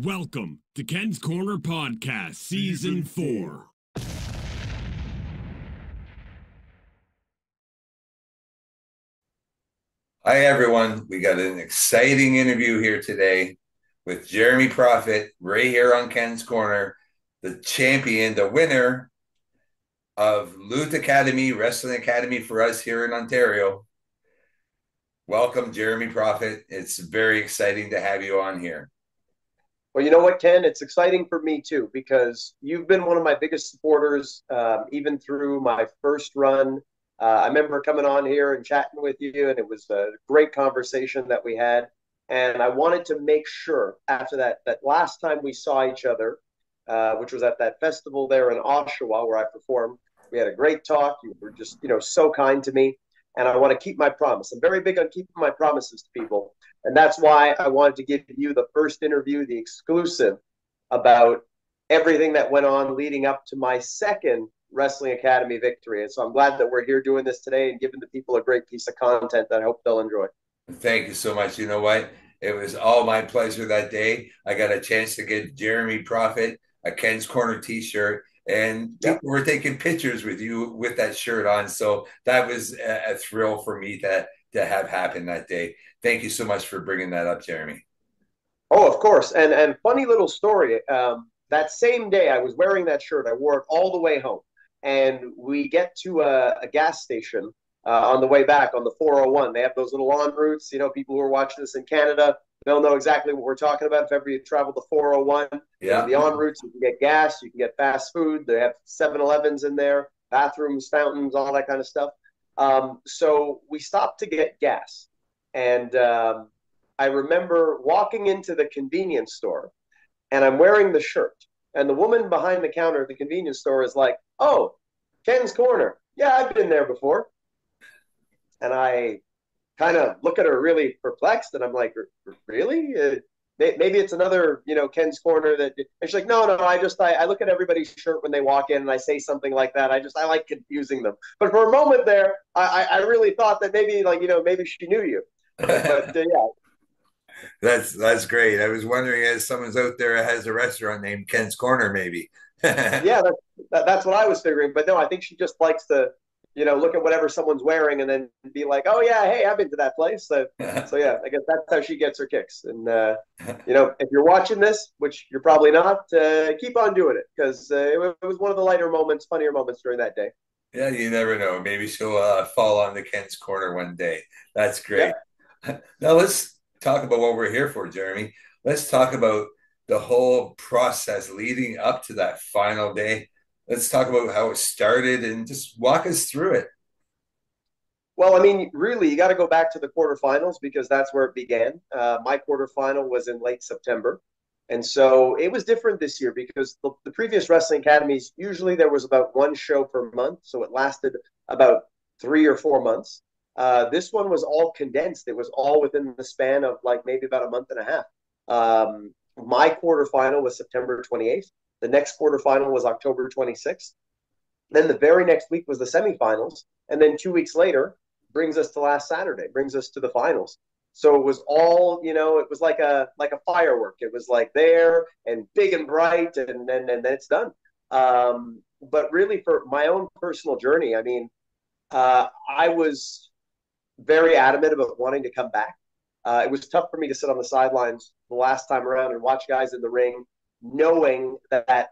Welcome to Ken's Korner Podcast, Season 4. Hi, everyone. We got an exciting interview here today with Jeremy Prophet, right here on Ken's Korner, the champion, the winner of Lutte Academie, Wrestling Academy for us here in Ontario. Welcome, Jeremy Prophet. It's very exciting to have you on here. Well, you know what, Ken? It's exciting for me, too, because you've been one of my biggest supporters, even through my first run. I remember coming on here and chatting with you, and it was a great conversation that we had. And I wanted to make sure after that last time we saw each other, which was at that festival there in Oshawa where I performed, we had a great talk. You were just, so kind to me. And I want to keep my promise. I'm very big on keeping my promises to people. And that's why I wanted to give you the first interview, the exclusive, about everything that went on leading up to my second Wrestling Academy victory. And so I'm glad that we're here doing this today and giving the people a great piece of content that I hope they'll enjoy. Thank you so much. You know what? It was all my pleasure that day. I got a chance to get Jeremy Prophet a Ken's Korner t-shirt. And people were taking pictures with you with that shirt on. So that was a thrill for me to have happen that day. Thank you so much for bringing that up, Jeremy. Oh, of course. And funny little story. That same day I was wearing that shirt. I wore it all the way home. And we get to a gas station on the way back on the 401. They have those little en routes. People who are watching this in Canada, they'll know exactly what we're talking about. If ever you travel the 401, the en routes, you can get gas, you can get fast food. They have 7-Elevens in there, bathrooms, fountains, all that kind of stuff. So we stopped to get gas. And I remember walking into the convenience store, and I'm wearing the shirt. And the woman behind the counter at the convenience store is like, "Oh, Ken's Korner. Yeah, I've been there before." And I kind of look at her really perplexed, and I'm like, "Really? Maybe it's another, Ken's Korner that." And she's like, "No. I look at everybody's shirt when they walk in, and I say something like that. I like confusing them." But for a moment there, I really thought that maybe maybe she knew you. But yeah. That's great. I was wondering, as someone's out there that has a restaurant named Ken's Korner, maybe. Yeah, that's what I was figuring. But no, I think she just likes to, look at whatever someone's wearing and then be like, "Oh yeah, hey, I've been to that place." So yeah, I guess that's how she gets her kicks. And if you're watching this, which you're probably not, keep on doing it, because it was one of the lighter moments, funnier moments during that day. Yeah, you never know. Maybe she'll fall on the Ken's Korner one day. That's great. Yeah. Now let's talk about what we're here for, Jeremy. Let's talk about the whole process leading up to that final day. Let's talk about how it started and just walk us through it. Well, I mean, really, you got to go back to the quarterfinals, because that's where it began. My quarterfinal was in late September. And so it was different this year, because the previous Wrestling Academies, usually there was about one show per month. So it lasted about 3 or 4 months. This one was all condensed. It was all within the span of maybe about a month and a half. My quarterfinal was September 28th. The next quarterfinal was October 26th. Then the very next week was the semifinals. And then 2 weeks later brings us to last Saturday, brings us to the finals. So it was all, it was like a firework. It was like there and big and bright, and then it's done. But really, for my own personal journey, I mean, I was very adamant about wanting to come back. It was tough for me to sit on the sidelines the last time around and watch guys in the ring, knowing that,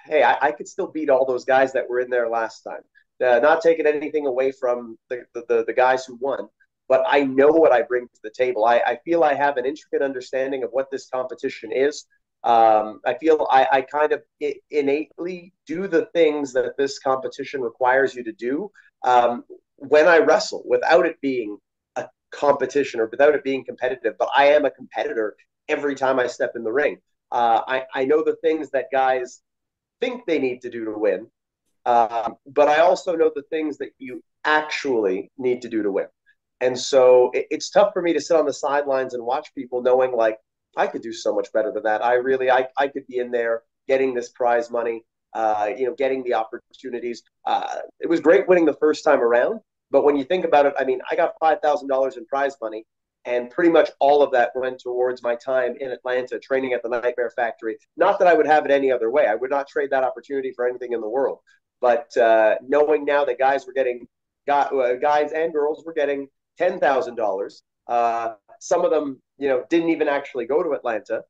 hey, I could still beat all those guys that were in there last time. Not taking anything away from the guys who won, but I know what I bring to the table. I feel I have an intricate understanding of what this competition is. I feel I kind of innately do the things that this competition requires you to do when I wrestle, without it being a competition or without it being competitive. But I am a competitor every time I step in the ring. I know the things that guys think they need to do to win, but I also know the things that you actually need to do to win. And so it's tough for me to sit on the sidelines and watch people, knowing I could do so much better than that. I could be in there getting this prize money, getting the opportunities. It was great winning the first time around, but when you think about it, I mean, I got $5,000 in prize money, And pretty much all of that went towards my time in Atlanta, training at the Nightmare Factory. Not that I would have it any other way. I would not trade that opportunity for anything in the world. But knowing now that guys and girls were getting $10,000. Some of them, didn't even actually go to Atlanta.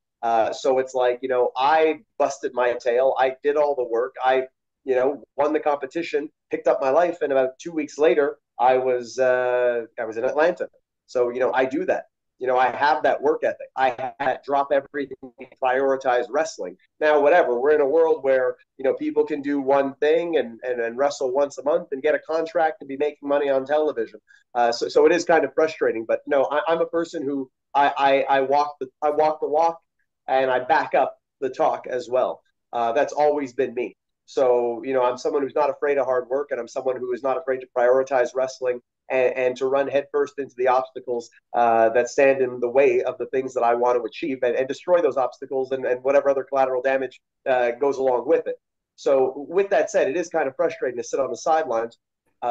So it's like, I busted my tail. I did all the work. I won the competition, picked up my life, and about 2 weeks later, I was in Atlanta. So, I do that. I have that work ethic. I had drop everything, prioritize wrestling. Now, whatever, we're in a world where, people can do one thing and wrestle once a month and get a contract and be making money on television. So it is kind of frustrating. But no, I'm a person who I walk the walk and I back up the talk as well. That's always been me. So, I'm someone who's not afraid of hard work, and I'm someone who is not afraid to prioritize wrestling and to run headfirst into the obstacles that stand in the way of the things that I want to achieve and destroy those obstacles and whatever other collateral damage goes along with it. So with that said, it is kind of frustrating to sit on the sidelines.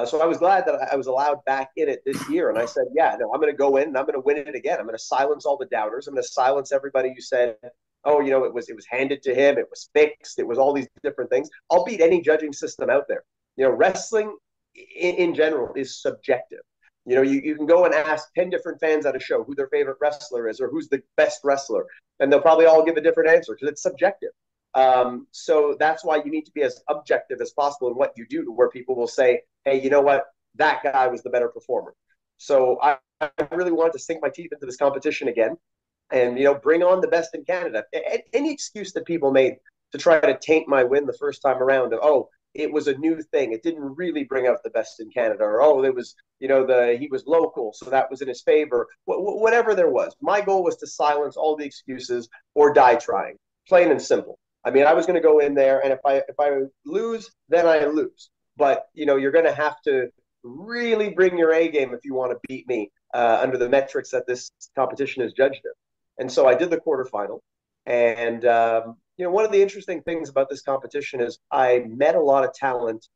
So I was glad that I was allowed back in it this year. And I said, yeah, no, I'm going to go in and I'm going to win it again. I'm going to silence all the doubters. I'm going to silence everybody who said, oh, it was handed to him. It was fixed. It was all these different things. I'll beat any judging system out there. Wrestling in general is subjective. You can go and ask 10 different fans at a show who their favorite wrestler is or who's the best wrestler, and they'll probably all give a different answer because it's subjective. So that's why you need to be as objective as possible in what you do, to where people will say, hey, you know what? That guy was the better performer. So I really wanted to sink my teeth into this competition again and, bring on the best in Canada. Any excuse that people made to try to taint my win the first time around of, oh, it was a new thing, it didn't really bring out the best in Canada, or, oh, it was, he was local, so that was in his favor. Whatever there was. My goal was to silence all the excuses or die trying, plain and simple. I mean, I was going to go in there, and if I lose, then I lose. But, you're going to have to really bring your A game if you want to beat me under the metrics that this competition is judged in. And so I did the quarterfinal. And, one of the interesting things about this competition is I met a lot of talent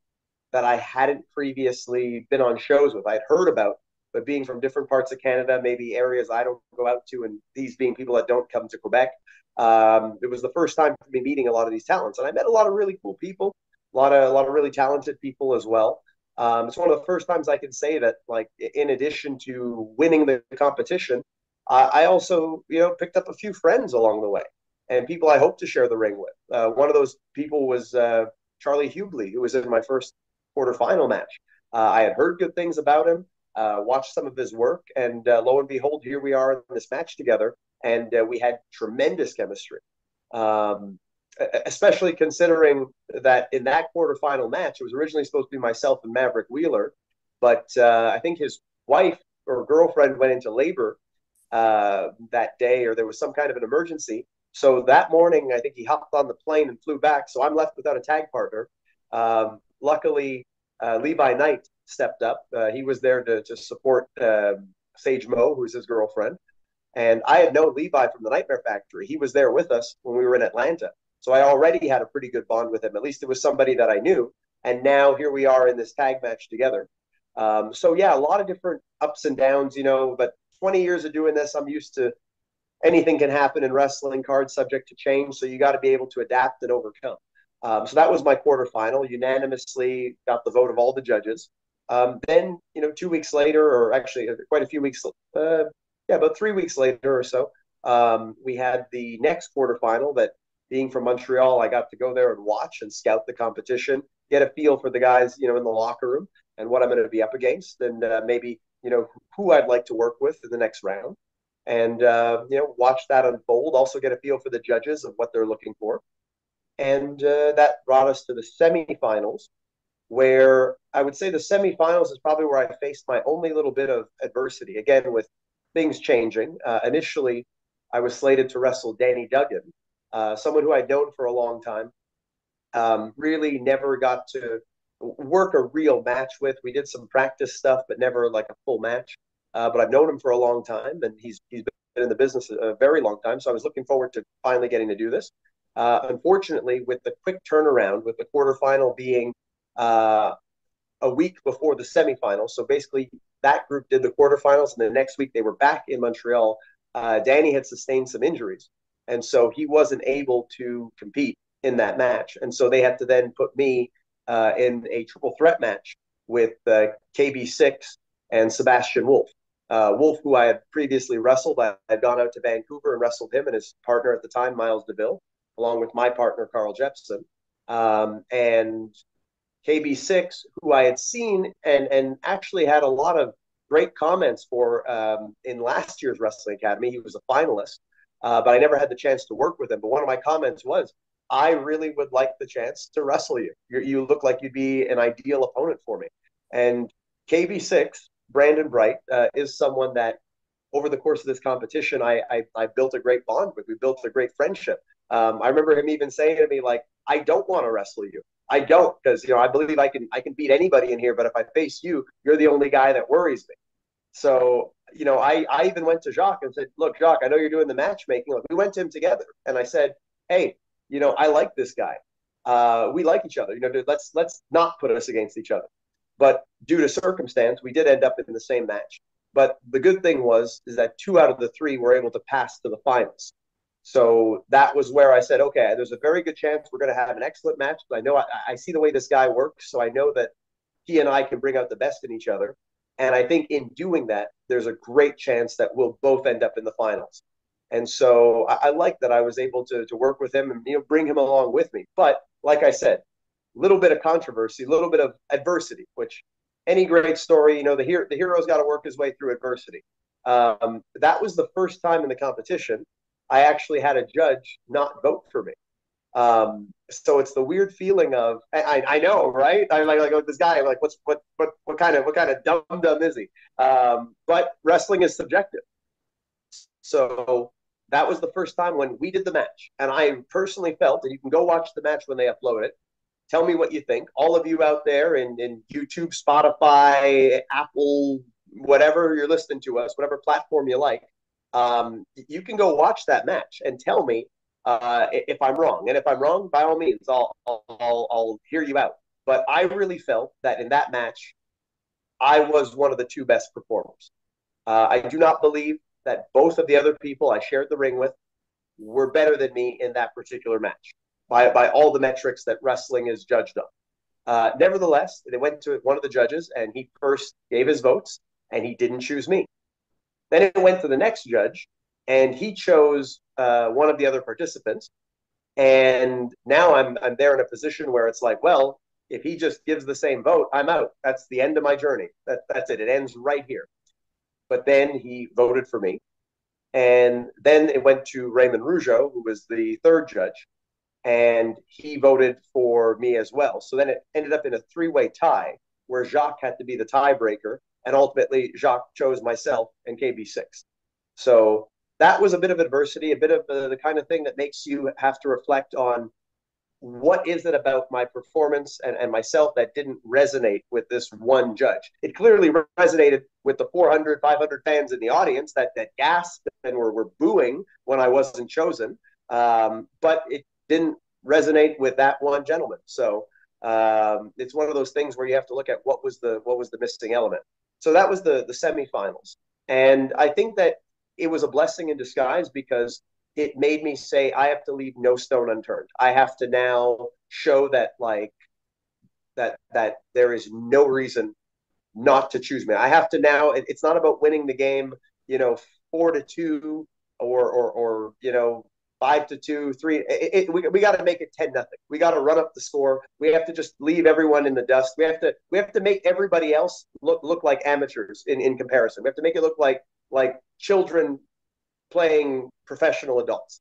that I hadn't previously been on shows with. I'd heard about, but being from different parts of Canada, maybe areas I don't go out to, and these being people that don't come to Quebec, it was the first time for me meeting a lot of these talents. And I met a lot of really cool people, a lot of really talented people as well. It's one of the first times I can say that, like, in addition to winning the competition, I also, picked up a few friends along the way and people I hope to share the ring with. One of those people was Charlie Hubley, who was in my first quarterfinal match. I had heard good things about him, watched some of his work, and lo and behold, here we are in this match together, and we had tremendous chemistry. Especially considering that in that quarterfinal match, it was originally supposed to be myself and Maverick Wheeler, but I think his wife or girlfriend went into labor that day, or there was some kind of an emergency. So that morning, I think he hopped on the plane and flew back. So I'm left without a tag partner. Luckily, Levi Knight stepped up. He was there to support Sage Mo, who's his girlfriend. And I had known Levi from the Nightmare Factory. He was there with us when we were in Atlanta. So I already had a pretty good bond with him. At least it was somebody that I knew. And now here we are in this tag match together. So yeah, a lot of different ups and downs, but 20 years of doing this, I'm used to anything can happen in wrestling, cards subject to change. So you got to be able to adapt and overcome. So that was my quarterfinal, unanimously got the vote of all the judges. Then, 2 weeks later, or actually quite a few weeks, about 3 weeks later or so, we had the next quarterfinal that, being from Montreal, I got to go there and watch and scout the competition, get a feel for the guys, in the locker room and what I'm going to be up against, and maybe, who I'd like to work with in the next round. And, watch that unfold, also get a feel for the judges of what they're looking for. And that brought us to the semifinals, where I would say the semifinals is probably where I faced my only little bit of adversity. Again, with things changing. Initially, I was slated to wrestle Danny Duggan, someone who I'd known for a long time. Really never got to work a real match with. We did some practice stuff, but never like a full match. But I've known him for a long time, and he's been in the business a very long time. So I was looking forward to finally getting to do this. Unfortunately, with the quick turnaround, with the quarterfinal being a week before the semifinal, so basically that group did the quarterfinals, and the next week they were back in Montreal. Danny had sustained some injuries, and so he wasn't able to compete in that match. And so they had to then put me in a triple threat match with KB6 and Sebastian Wolf. Wolf, who I had previously wrestled, I had gone out to Vancouver and wrestled him and his partner at the time, Miles DeVille, along with my partner, Carl Jepson. And KB6, who I had seen and actually had a lot of great comments for in last year's Wrestling Academy. He was a finalist, but I never had the chance to work with him. But one of my comments was, I really would like the chance to wrestle you. You look like you'd be an ideal opponent for me. And KB6, Brandon Bright, is someone that over the course of this competition, I built a great bond with. We built a great friendship. I remember him even saying to me, like, I don't want to wrestle you. I don't, because I believe I can beat anybody in here, but if I face you, you're the only guy that worries me. So, I even went to Jacques and said, look, Jacques, I know you're doing the matchmaking. Like, we went to him together, and I said, hey, I like this guy. We like each other. Let's not put us against each other. But due to circumstance, we did end up in the same match. But the good thing is that 2 out of the 3 were able to pass to the finals. So that was where I said, okay, there's a very good chance we're going to have an excellent match. But I know I see the way this guy works, so I know that he and I can bring out the best in each other. And I think in doing that, there's a great chance that we'll both end up in the finals. And so I like that I was able to work with him and bring him along with me. But like I said, a little bit of controversy, a little bit of adversity, which any great story, the hero's got to work his way through adversity. That was the first time in the competition I actually had a judge not vote for me. So it's the weird feeling of I know, right? I'm like this guy. I'm like, what kind of dum-dum is he? But wrestling is subjective. So that was the first time when we did the match, and I personally felt, and you can go watch the match when they upload it. Tell me what you think. All of you out there in YouTube, Spotify, Apple, whatever you're listening to us, whatever platform you like, you can go watch that match and tell me if I'm wrong. And if I'm wrong, by all means, I'll hear you out. But I really felt that in that match, I was one of the 2 best performers. I do not believe that both of the other people I shared the ring with were better than me in that particular match by all the metrics that wrestling is judged on. Nevertheless, they went to one of the judges, and he first gave his votes, and he didn't choose me. Then it went to the next judge, and he chose one of the other participants. And now I'm there in a position where it's like, well, if he just gives the same vote, I'm out. That's the end of my journey. That's it. It ends right here. But then he voted for me. And then it went to Raymond Rougeau, who was the 3rd judge, and he voted for me as well. So then it ended up in a 3-way tie where Jacques had to be the tiebreaker, and ultimately Jacques chose myself and KB6. So that was a bit of adversity, a bit of the kind of thing that makes you have to reflect on what is it about my performance and myself that didn't resonate with this one judge. It clearly resonated with the 400, 500 fans in the audience that gasped and were booing when I wasn't chosen. But it didn't resonate with that one gentleman. So it's one of those things where you have to look at what was the missing element. So that was the semifinals. And I think that it was a blessing in disguise because it made me say, I have to leave no stone unturned. I have to now show that that there is no reason not to choose me. I have to now, it's not about winning the game, 4-2 or 5-2, 3. We got to make it 10-0. We got to run up the score. We have to just leave everyone in the dust. We have to make everybody else look like amateurs in comparison. We have to make it look like children playing professional adults.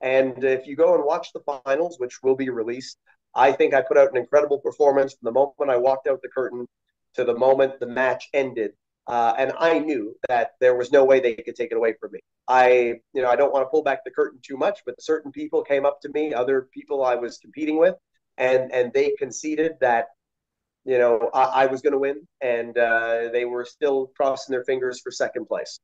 And if you go and watch the finals, which will be released, I think I put out an incredible performance from the moment I walked out the curtain to the moment the match ended. And I knew that there was no way they could take it away from me. I don't want to pull back the curtain too much, but certain people came up to me, other people I was competing with, and they conceded that, I was going to win, and they were still crossing their fingers for second place.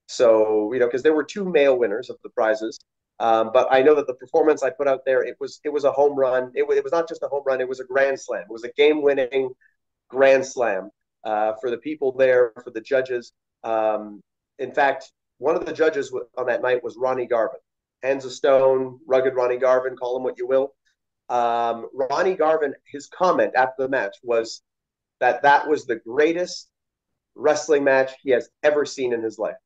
So, because there were 2 male winners of the prizes, but I know that the performance I put out there, it was a home run. It was not just a home run; it was a grand slam. It was a game-winning grand slam. for the people there, for the judges. In fact, one of the judges on that night was Ronnie Garvin. Hands of stone, rugged Ronnie Garvin, call him what you will. Ronnie Garvin, his comment after the match was that was the greatest wrestling match he has ever seen in his life.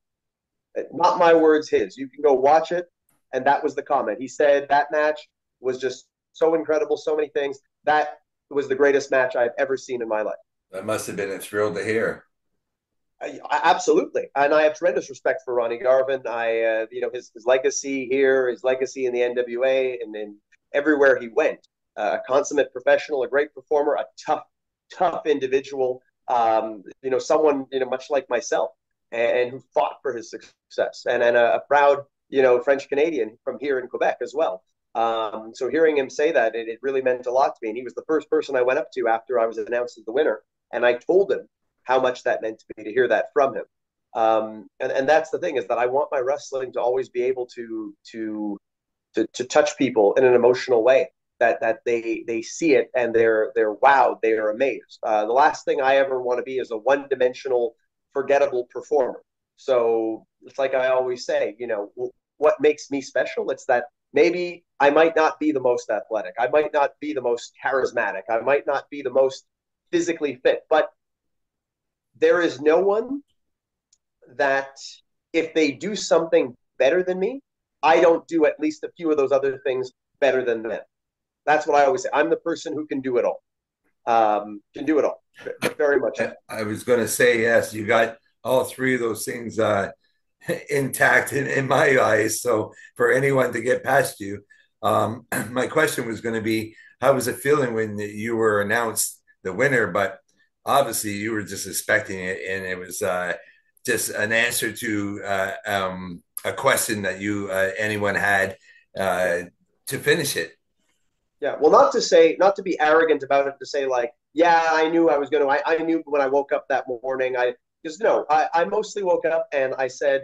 Not my words, his. You can go watch it, and that was the comment. He said that match was just so incredible, so many things. That was the greatest match I've ever seen in my life. That must have been a thrill to hear. Absolutely, and I have tremendous respect for Ronnie Garvin. His legacy here, his legacy in the NWA, and then everywhere he went. A consummate professional, a great performer, a tough individual. Someone much like myself, and who fought for his success, and a proud French Canadian from here in Quebec as well. So hearing him say that, it really meant a lot to me. And he was the first person I went up to after I was announced as the winner, and I told him how much that meant to me to hear that from him. And that's the thing, is that I want my wrestling to always be able to touch people in an emotional way, that they see it and they're wowed, they are amazed. The last thing I ever want to be is a one-dimensional, forgettable performer. So it's like I always say, what makes me special? It's that maybe I might not be the most athletic, I might not be the most charismatic, I might not be the most physically fit, but there is no one that, if they do something better than me, I don't do at least a few of those other things better than them. That's what I always say. I'm the person who can do it all. Can do it all. Very much. I was going to say, yes, you got all three of those things intact in my eyes. So for anyone to get past you, my question was going to be, how was it feeling when you were announced the winner? But obviously you were just expecting it, and it was just an answer to a question that anyone had to finish it. Yeah, well, not to be arrogant about it, to say like, yeah, I knew I was going to. I knew when I woke up that morning. I mostly woke up and I said,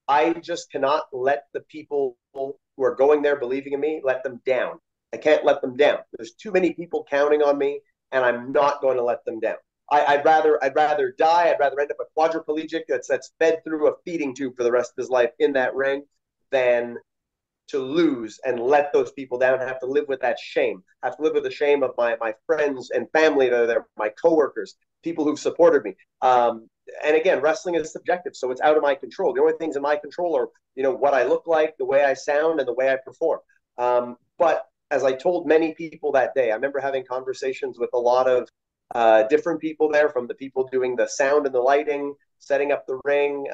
I just cannot let the people who are going there believing in me, let them down. I can't let them down. There's too many people counting on me, and I'm not going to let them down. I'd rather die. I'd rather end up a quadriplegic that's fed through a feeding tube for the rest of his life in that ring than to lose and let those people down, have to live with that shame, have to live with the shame of my friends and family that are there, my coworkers, people who've supported me. And again, wrestling is subjective, so it's out of my control. The only things in my control are, what I look like, the way I sound, and the way I perform. But as I told many people that day, I remember having conversations with a lot of different people there, from the people doing the sound and the lighting, setting up the ring,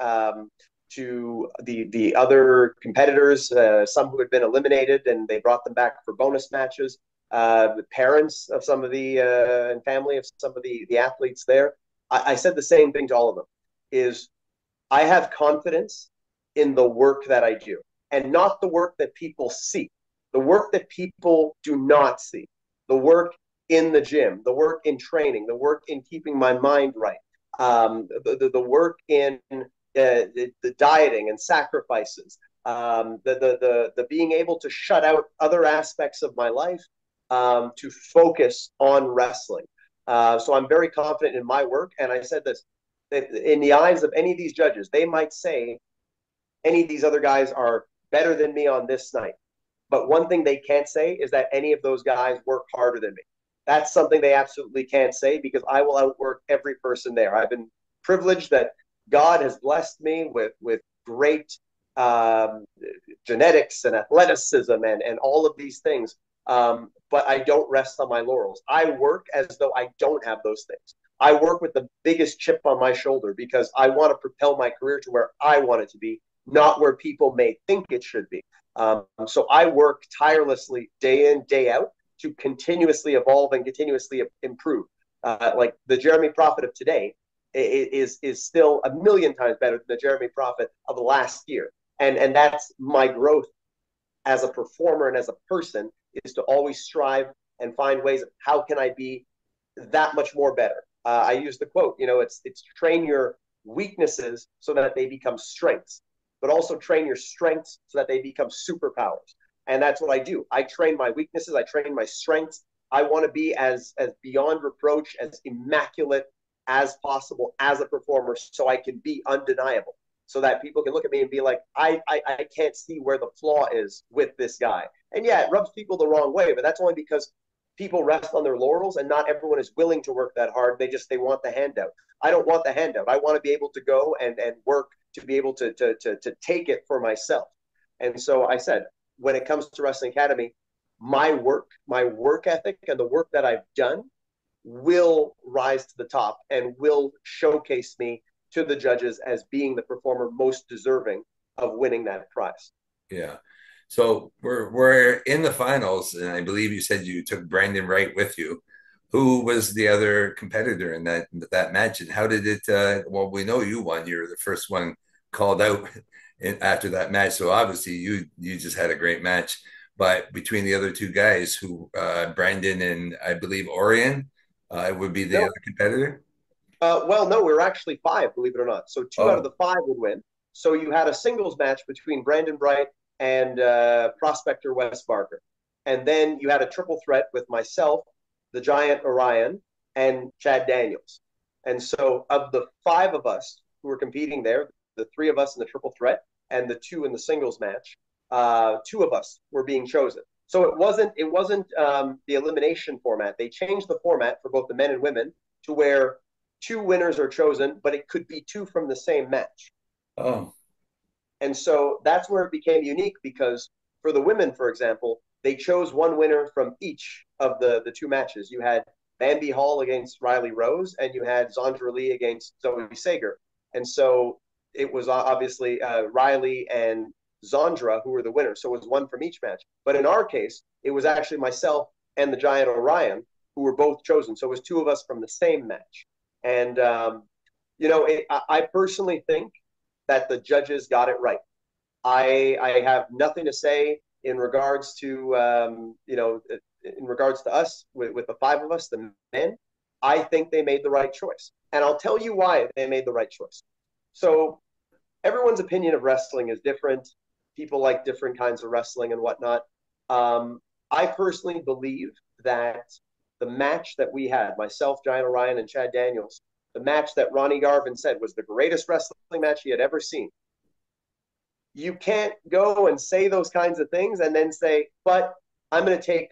to the other competitors, some who had been eliminated and they brought them back for bonus matches, the parents of some of the and family of some of the athletes there. I said the same thing to all of them, is I have confidence in the work that I do, and not the work that people see, the work that people do not see, the work in the gym, the work in training, the work in keeping my mind right, the work in the dieting and sacrifices, the being able to shut out other aspects of my life to focus on wrestling. So I'm very confident in my work. And I said this, that in the eyes of any of these judges, they might say any of these other guys are better than me on this night. But one thing they can't say is that any of those guys work harder than me. That's something they absolutely can't say, because I will outwork every person there. I've been privileged that God has blessed me with great genetics and athleticism and all of these things. But I don't rest on my laurels. I work as though I don't have those things. I work with the biggest chip on my shoulder, because I want to propel my career to where I want it to be, not where people may think it should be. So I work tirelessly day in, day out to continuously evolve and continuously improve. Like the Jeremy Prophet of today is still a million times better than the Jeremy Prophet of last year. And that's my growth as a performer and as a person, is to always strive and find ways of how can I be that much more better. I use the quote, it's train your weaknesses so that they become strengths, but also train your strengths so that they become superpowers. And that's what I do. I train my weaknesses. I train my strengths. I want to be as beyond reproach, as immaculate as possible as a performer so I can be undeniable, so that people can look at me and be like, I can't see where the flaw is with this guy. And yeah, it rubs people the wrong way, but that's only because people rest on their laurels and not everyone is willing to work that hard. They want the handout. I don't want the handout. I want to be able to go and work to be able to take it for myself. And so I said, when it comes to Wrestling Academy, my work ethic and the work that I've done will rise to the top and will showcase me to the judges as being the performer most deserving of winning that prize. Yeah. So we're in the finals, and I believe you said you took Brandon Wright with you. Who was the other competitor in that match, and how did it? Well, we know you won. You were the first one called out after that match, so obviously you just had a great match. But between the other two guys, who Brandon and I believe Orion would be the other competitor. Well, no, we were actually five, believe it or not. So two out of the five would win. So you had a singles match between Brandon Bright and prospector Wes Barker. And then you had a triple threat with myself, the Giant Orion, and Chad Daniels. And so of the five of us who were competing there, the three of us in the triple threat and the two in the singles match, two of us were being chosen. So it wasn't the elimination format. They changed the format for both the men and women to where two winners are chosen, but it could be two from the same match. Oh. And so that's where it became unique, because for the women, for example, they chose one winner from each of the two matches. You had Bambi Hall against Riley Rose, and you had Zandra Lee against Zoe Sager. And so it was obviously Riley and Zandra who were the winners. So it was one from each match. But in our case, it was actually myself and the Giant Orion who were both chosen. So it was two of us from the same match. And, I personally think that the judges got it right. I have nothing to say in regards to, in regards to us with the five of us, the men. I think they made the right choice. And I'll tell you why they made the right choice. So everyone's opinion of wrestling is different. People like different kinds of wrestling and whatnot. I personally believe that the match that we had, myself, Giant Orion, and Chad Daniels, the match that Ronnie Garvin said was the greatest wrestling match he had ever seen. You can't go and say those kinds of things and then say, but I'm going to take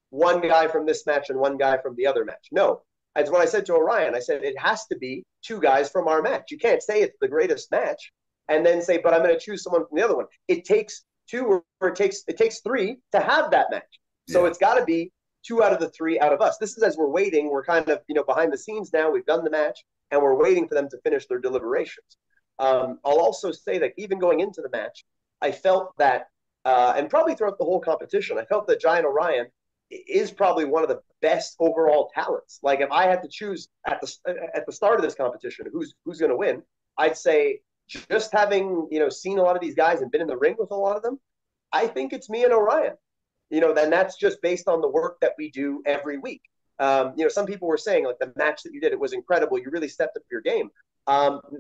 one guy from this match and one guy from the other match. No, that's what I said to Orion. I said, it has to be two guys from our match. You can't say it's the greatest match and then say, but I'm going to choose someone from the other one. It takes two, or it takes three to have that match. So It's got to be two out of the three out of us. This is as we're waiting. We're kind of, behind the scenes now. We've done the match and we're waiting for them to finish their deliberations. I'll also say that even going into the match, I felt that, and probably throughout the whole competition, I felt that Giant Orion is probably one of the best overall talents. Like if I had to choose at the start of this competition, who's going to win, I'd say just having, seen a lot of these guys and been in the ring with a lot of them, I think it's me and Orion. Then that's just based on the work that we do every week. Some people were saying like the match that you did, it was incredible. You really stepped up your game.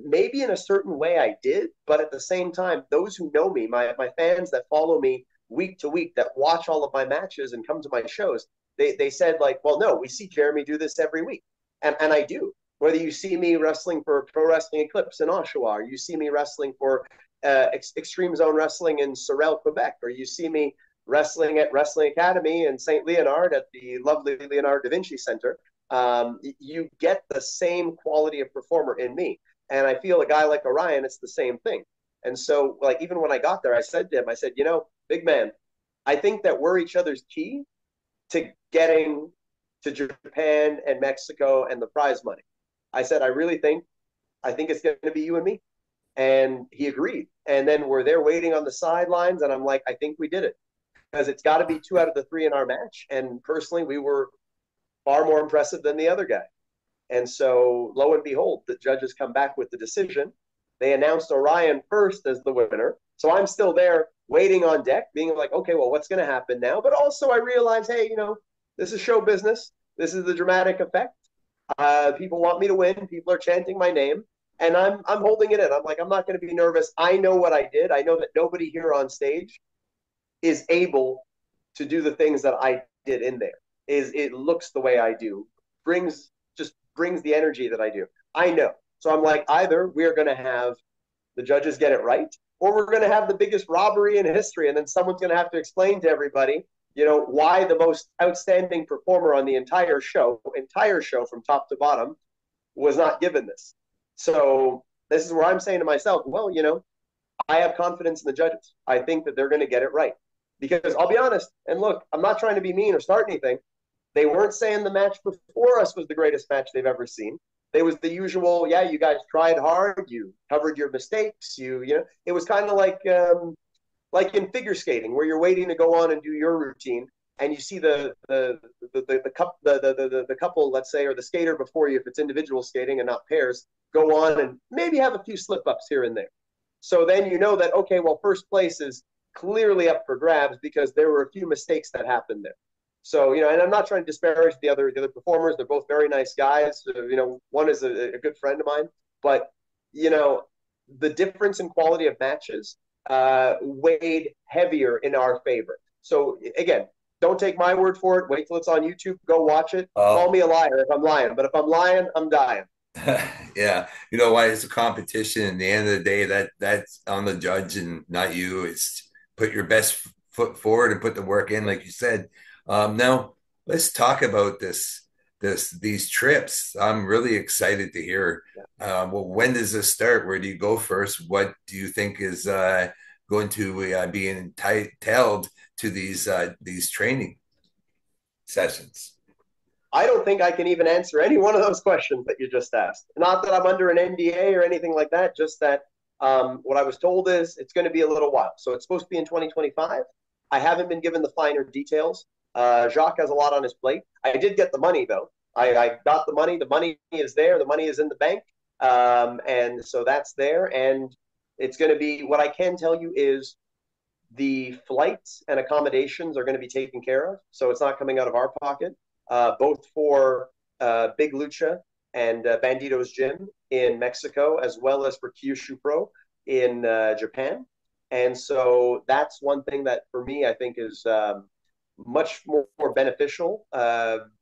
Maybe in a certain way I did, but at the same time, those who know me, my fans that follow me week to week, that watch all of my matches and come to my shows, they said like, well, no, we see Jeremy do this every week. And I do. Whether you see me wrestling for Pro Wrestling Eclipse in Oshawa, or you see me wrestling for Extreme Zone Wrestling in Sorel, Quebec, or you see me wrestling at Wrestling Academy in St. Leonard at the lovely Leonardo da Vinci Center, you get the same quality of performer in me. And I feel a guy like Orion, it's the same thing. And so, like, even when I got there, I said to him, I said, big man, I think that we're each other's key to getting to Japan and Mexico and the prize money. I said, I think it's going to be you and me. And he agreed. And then we're there waiting on the sidelines. And I'm like, I think we did it. Because it's got to be two out of the three in our match. And personally, we were far more impressive than the other guy. And so, lo and behold, the judges come back with the decision. They announced Orion first as the winner. So I'm still there waiting on deck, being like, okay, well, what's going to happen now? But also I realized, hey, this is show business. This is the dramatic effect. People want me to win. People are chanting my name. And I'm holding it in. I'm like, I'm not going to be nervous. I know what I did. I know that nobody here on stage is able to do the things that I did in there. It looks the way I do, brings just brings the energy that I do. I know. So I'm like, either we are going to have the judges get it right, or we're going to have the biggest robbery in history. And then someone's going to have to explain to everybody, why the most outstanding performer on the entire show from top to bottom, was not given this. So this is where I'm saying to myself, well, I have confidence in the judges. I think that they're going to get it right. Because I'll be honest, and look, I'm not trying to be mean or start anything. They weren't saying the match before us was the greatest match they've ever seen. It was the usual, yeah, you guys tried hard, you covered your mistakes, it was kind of like in figure skating where you're waiting to go on and do your routine, and you see the couple, let's say, or the skater before you, if it's individual skating and not pairs, go on and maybe have a few slip ups here and there. So then you know that, okay, well, first place is clearly up for grabs because there were a few mistakes that happened there. So, and I'm not trying to disparage the other performers. They're both very nice guys. One is a good friend of mine. But, the difference in quality of matches weighed heavier in our favor. So, again, don't take my word for it. Wait till it's on YouTube. Go watch it. Call me a liar if I'm lying. But if I'm lying, I'm dying. Yeah. You know why? It's a competition. At the end of the day, that's on the judge and not you. It's put your best foot forward and put the work in, like you said. Now let's talk about these trips. I'm really excited to hear. Well, when does this start? Where do you go first? What do you think is going to be entailed to these training sessions? I don't think I can even answer any one of those questions that you just asked. Not that I'm under an NDA or anything like that, just that what I was told is it's going to be a little while. So it's supposed to be in 2025. I haven't been given the finer details. Jacques has a lot on his plate. I did get the money, though. I got the money. The money is there. The money is in the bank. And so that's there. And it's going to be, what I can tell you is the flights and accommodations are going to be taken care of. So it's not coming out of our pocket, both for Big Lucha and Bandito's Gym in Mexico, as well as for Kyushu Pro in Japan. And so that's one thing that for me, I think is much more beneficial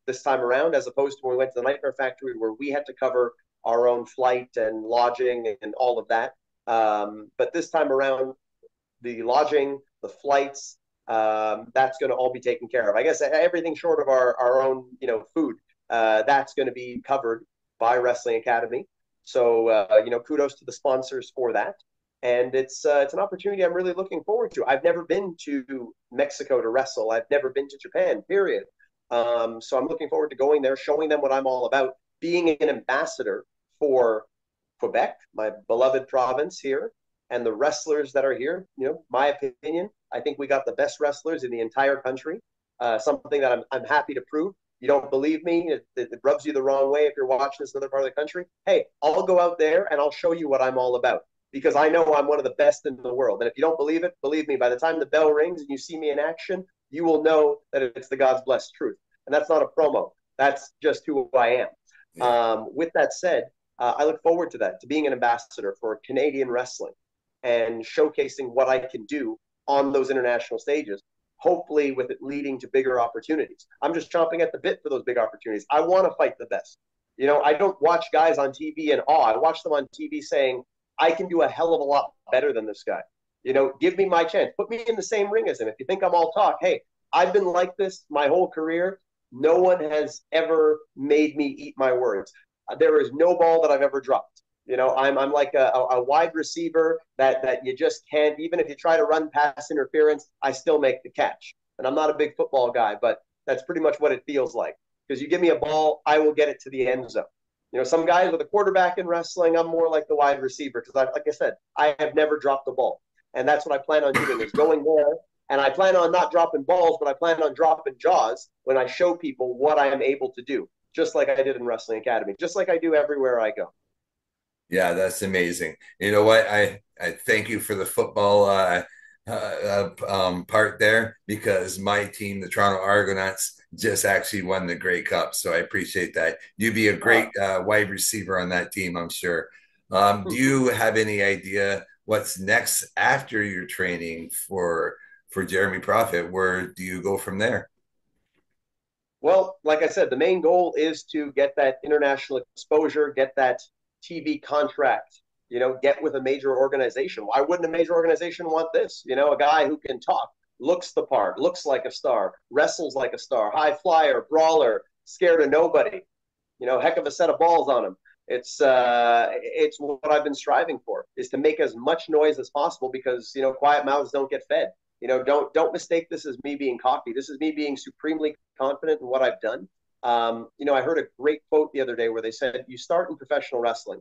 this time around, as opposed to when we went to the Nightmare Factory, where we had to cover our own flight and lodging and all of that. But this time around, the lodging, the flights, that's going to all be taken care of. I guess everything short of our own, food, that's going to be covered by Wrestling Academy. So, kudos to the sponsors for that. And it's an opportunity I'm really looking forward to. I've never been to Mexico to wrestle. I've never been to Japan, period. So I'm looking forward to going there, showing them what I'm all about, being an ambassador for Quebec, my beloved province here, and the wrestlers that are here. My opinion, I think we got the best wrestlers in the entire country, something that I'm happy to prove. You don't believe me, it rubs you the wrong way if you're watching this in another part of the country. Hey, I'll go out there and I'll show you what I'm all about, because I know I'm one of the best in the world. And if you don't believe it, believe me, by the time the bell rings and you see me in action, you will know that it's the God's blessed truth. And that's not a promo. That's just who I am. Yeah. With that said, I look forward to that, to being an ambassador for Canadian wrestling and showcasing what I can do on those international stages, hopefully with it leading to bigger opportunities. I'm just chomping at the bit for those big opportunities. I want to fight the best. I don't watch guys on TV in awe. I watch them on TV saying, I can do a hell of a lot better than this guy. Give me my chance. Put me in the same ring as him. If you think I'm all talk, hey, I've been like this my whole career. No one has ever made me eat my words. There is no ball that I've ever dropped. I'm like a wide receiver that you just can't, even if you try to run pass interference, I still make the catch. And I'm not a big football guy, but that's pretty much what it feels like. Because you give me a ball, I will get it to the end zone. Some guys with a quarterback in wrestling, I'm more like the wide receiver because, like I said, I have never dropped the ball. And that's what I plan on doing, is going there. And I plan on not dropping balls, but I plan on dropping jaws when I show people what I am able to do, just like I did in Wrestling Academy, just like I do everywhere I go. Yeah, that's amazing. You know what? I thank you for the football part there, because my team, the Toronto Argonauts, just actually won the Grey Cup. So I appreciate that. You'd be a great wide receiver on that team, I'm sure. Do you have any idea what's next after your training for Jeremy Prophet? Where do you go from there? Well, like I said, the main goal is to get that international exposure, get that TV contract, get with a major organization. Why wouldn't a major organization want this? A guy who can talk, looks the part, looks like a star, wrestles like a star, high flyer, brawler, scared of nobody, heck of a set of balls on him. It's what I've been striving for, is to make as much noise as possible, because quiet mouths don't get fed. Don't mistake this as me being cocky. This is me being supremely confident in what I've done. I heard a great quote the other day where they said, you start in professional wrestling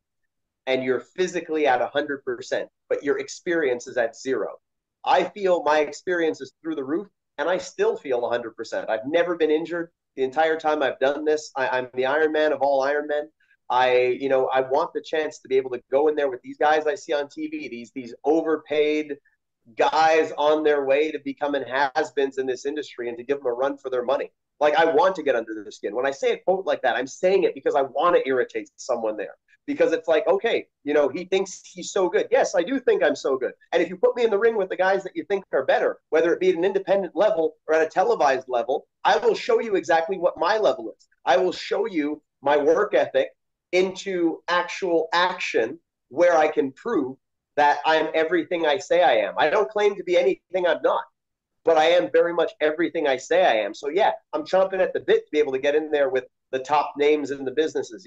and you're physically at 100%, but your experience is at 0. I feel my experience is through the roof, and I still feel 100%. I've never been injured the entire time I've done this. I'm the Iron Man of all Iron Men. I want the chance to be able to go in there with these guys I see on TV, these overpaid guys on their way to becoming has-beens in this industry, and to give them a run for their money. Like, I want to get under their skin. When I say a quote like that, I'm saying it because I want to irritate someone there. Because it's like, okay, he thinks he's so good. Yes, I do think I'm so good. And if you put me in the ring with the guys that you think are better, whether it be at an independent level or at a televised level, I will show you exactly what my level is. I will show you my work ethic into actual action, where I can prove that I'm everything I say I am. I don't claim to be anything I'm not, but I am very much everything I say I am. So yeah, I'm chomping at the bit to be able to get in there with the top names in the businesses,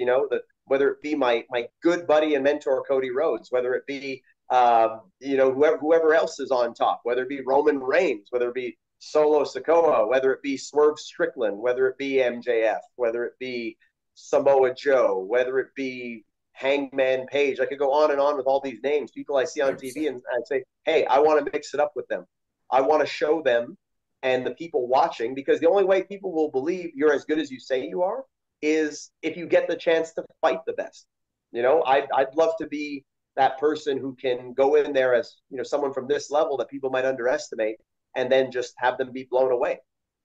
whether it be my good buddy and mentor, Cody Rhodes, whether it be, whoever else is on top, whether it be Roman Reigns, whether it be Solo Sikoa, whether it be Swerve Strickland, whether it be MJF, whether it be Samoa Joe, whether it be Hangman Page. I could go on and on with all these names, people I see on TV, and I say, hey, I want to mix it up with them. I want to show them and the people watching, because the only way people will believe you're as good as you say you are is if you get the chance to fight the best. I'd love to be that person who can go in there as, someone from this level that people might underestimate, and then just have them be blown away.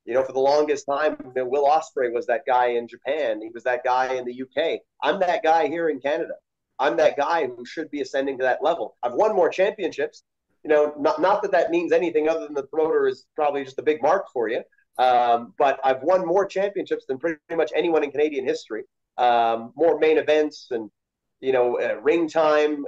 For the longest time, Will Ospreay was that guy in Japan. He was that guy in the UK. I'm that guy here in Canada. I'm that guy who should be ascending to that level. I've won more championships. Not that means anything other than the promoter is probably just a big mark for you. But I've won more championships than pretty much anyone in Canadian history. More main events and, ring time,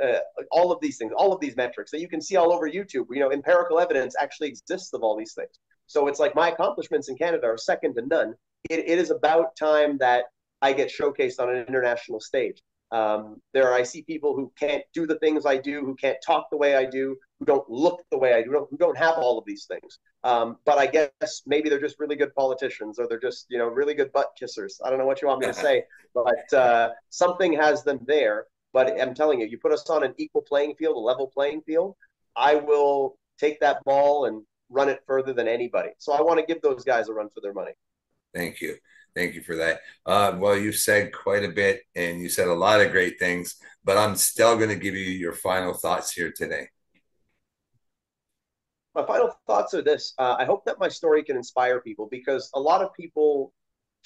all of these things, all of these metrics that you can see all over YouTube. Empirical evidence actually exists of all these things. So it's like my accomplishments in Canada are second to none. It is about time that I get showcased on an international stage. I see people who can't do the things I do, who can't talk the way I do, who don't look the way I do, who don't have all of these things. But I guess maybe they're just really good politicians, or they're just, really good butt kissers. I don't know what you want me to say, but something has them there. But I'm telling you, you put us on an equal playing field, a level playing field, I will take that ball and run it further than anybody. So I want to give those guys a run for their money. Thank you. Thank you for that. Well, you've said quite a bit, and you said a lot of great things, but I'm still going to give you your final thoughts here today. My final thoughts are this. I hope that my story can inspire people, because a lot of people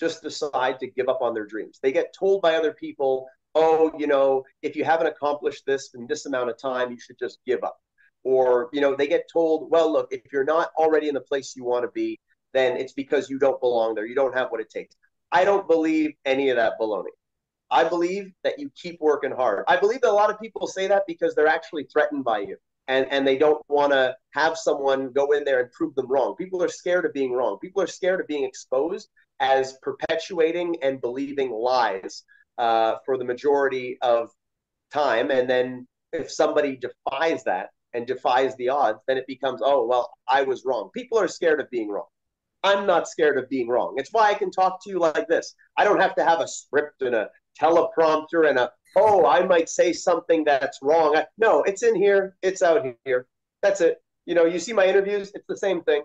just decide to give up on their dreams. They get told by other people, oh, if you haven't accomplished this in this amount of time, you should just give up. Or, they get told, well, look, if you're not already in the place you want to be, then it's because you don't belong there. You don't have what it takes. I don't believe any of that baloney. I believe that you keep working hard. I believe that a lot of people say that because they're actually threatened by you, and they don't want to have someone go in there and prove them wrong. People are scared of being wrong. People are scared of being exposed as perpetuating and believing lies for the majority of time. And then if somebody defies that and defies the odds, then it becomes, oh, well, I was wrong. People are scared of being wrong. I'm not scared of being wrong. It's why I can talk to you like this. I don't have to have a script and a teleprompter and I might say something that's wrong. No, it's in here. It's out here. That's it. You see my interviews, it's the same thing.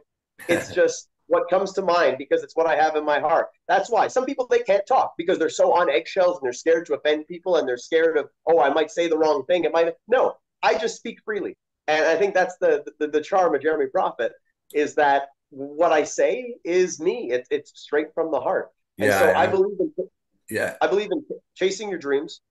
It's just what comes to mind, because it's what I have in my heart. That's why some people, they can't talk because they're so on eggshells and they're scared to offend people, and they're scared of, I might say the wrong thing. No, I just speak freely. And I think that's the charm of Jeremy Prophet, is that what I say is me. It's straight from the heart. And I believe in chasing your dreams,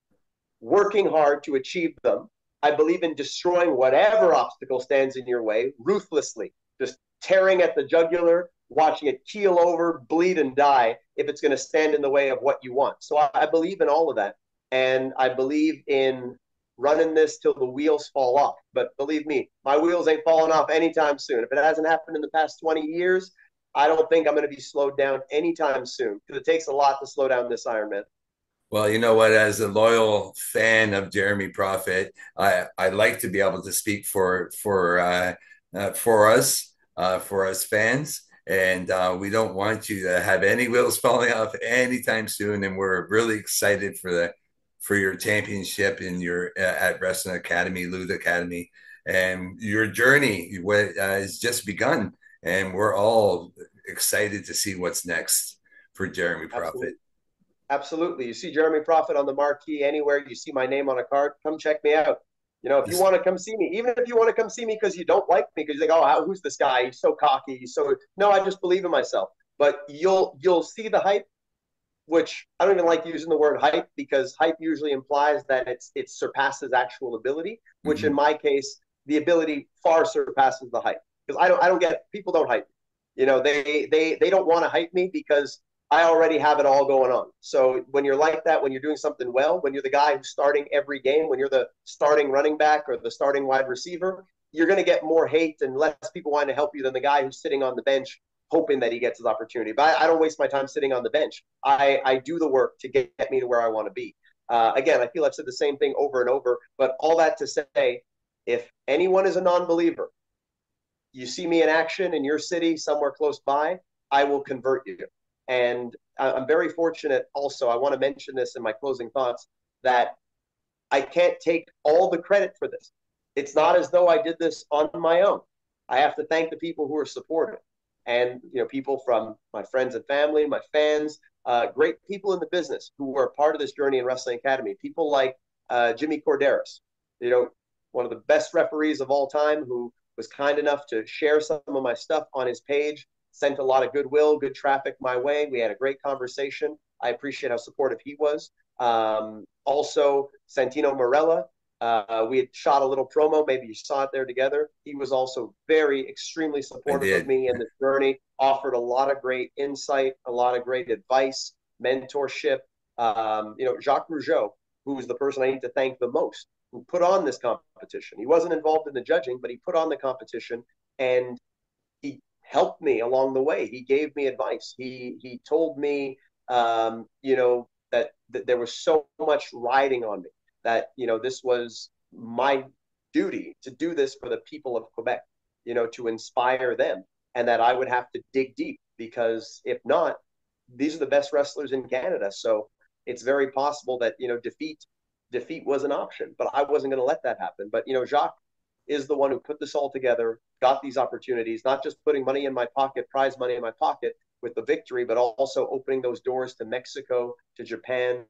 working hard to achieve them. I believe in destroying whatever obstacle stands in your way ruthlessly, just tearing at the jugular, watching it keel over, bleed, and die if it's going to stand in the way of what you want. So I believe in all of that. And I believe in running this till the wheels fall off. But believe me, my wheels ain't falling off anytime soon. If it hasn't happened in the past 20 years, I don't think I'm going to be slowed down anytime soon, because it takes a lot to slow down this Ironman. Well, you know what? As a loyal fan of Jeremy Prophet, I like to be able to speak for us fans, and we don't want you to have any wheels falling off anytime soon. And we're really excited for your championship and your at Wrestling Academy, Lutte Academy, and your journey has just begun. And we're all excited to see what's next for Jeremy Prophet. Absolutely. You see Jeremy Prophet on the marquee anywhere, you see my name on a card, come check me out. If you want to come see me, even if you want to come see me because you don't like me, because you think, oh, who's this guy? He's so cocky. No, I just believe in myself. But you'll see the hype, which I don't even like using the word hype, because hype usually implies that it surpasses actual ability, which in my case, the ability far surpasses the hype. Because I don't get it. People don't hype me. They don't want to hype me because I already have it all going on. So when you're like that, when you're doing something well, when you're the guy who's starting every game, when you're the starting running back or the starting wide receiver, you're going to get more hate and less people wanting to help you than the guy who's sitting on the bench hoping that he gets his opportunity. But I don't waste my time sitting on the bench. I do the work to get me to where I want to be. Again, I feel I've said the same thing over and over, but all that to say, if anyone is a non-believer, you see me in action in your city, somewhere close by, I will convert you. And I'm very fortunate also, I want to mention this in my closing thoughts, that I can't take all the credit for this. It's not as though I did this on my own. I have to thank the people who are supportive. And, people from my friends and family, my fans, great people in the business who are part of this journey in Wrestling Academy. People like Jimmy Corderas, one of the best referees of all time, who was kind enough to share some of my stuff on his page, sent a lot of goodwill, good traffic my way. We had a great conversation. I appreciate how supportive he was. Also, Santino Marella, we had shot a little promo. Maybe you saw it there together. He was also extremely supportive of me in this journey, offered a lot of great insight, a lot of great advice, mentorship. Jacques Rougeau, who is the person I need to thank the most, who put on this competition. He wasn't involved in the judging, but he put on the competition, and he helped me along the way. He gave me advice. He told me, that there was so much riding on me, that, this was my duty to do this for the people of Quebec, to inspire them, and that I would have to dig deep, because if not, these are the best wrestlers in Canada. So it's very possible that, defeat was an option, but I wasn't going to let that happen. But, Jacques is the one who put this all together, got these opportunities, not just putting money in my pocket, prize money in my pocket with the victory, but also opening those doors to Mexico, to Japan,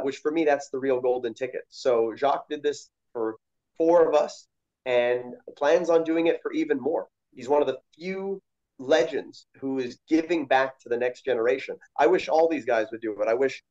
which for me, that's the real golden ticket. So Jacques did this for 4 of us and plans on doing it for even more. He's one of the few legends who is giving back to the next generation. I wish all these guys would do it. I wish,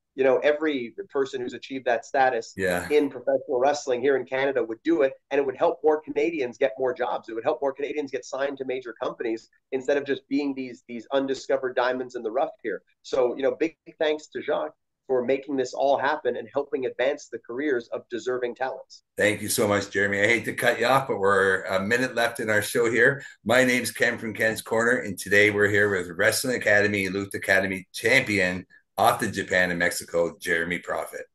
every person who's achieved that status in professional wrestling here in Canada would do it, and it would help more Canadians get more jobs. It would help more Canadians get signed to major companies instead of just being these undiscovered diamonds in the rough here. So, big thanks to Jacques for making this all happen and helping advance the careers of deserving talents. Thank you so much, Jeremy. I hate to cut you off, but we're a minute left in our show here. My name's Ken from Ken's Corner, and today we're here with Wrestling Academy, Lutte Academy champion off to Japan and Mexico, Jeremy Prophet.